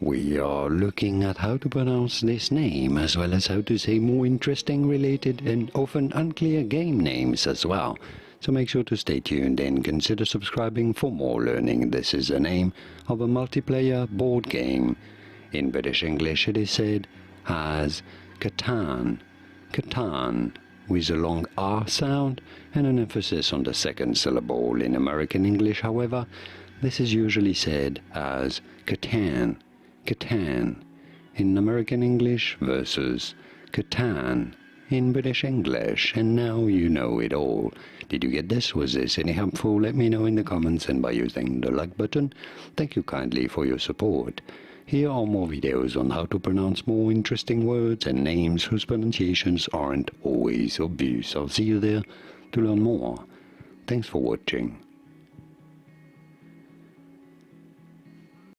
We are looking at how to pronounce this name, as well as how to say more interesting, related and often unclear game names as well. So make sure to stay tuned and consider subscribing for more learning. This is the name of a multiplayer board game. In British English it is said as Catan, Catan, with a long R sound and an emphasis on the second syllable. In American English, however, this is usually said as Catan, Catan in American English versus Catan in British English. And now you know it all. Did you get this? Was this any helpful? Let me know in the comments and by using the like button. Thank you kindly for your support. Here are more videos on how to pronounce more interesting words and names whose pronunciations aren't always obvious. I'll see you there to learn more. Thanks for watching.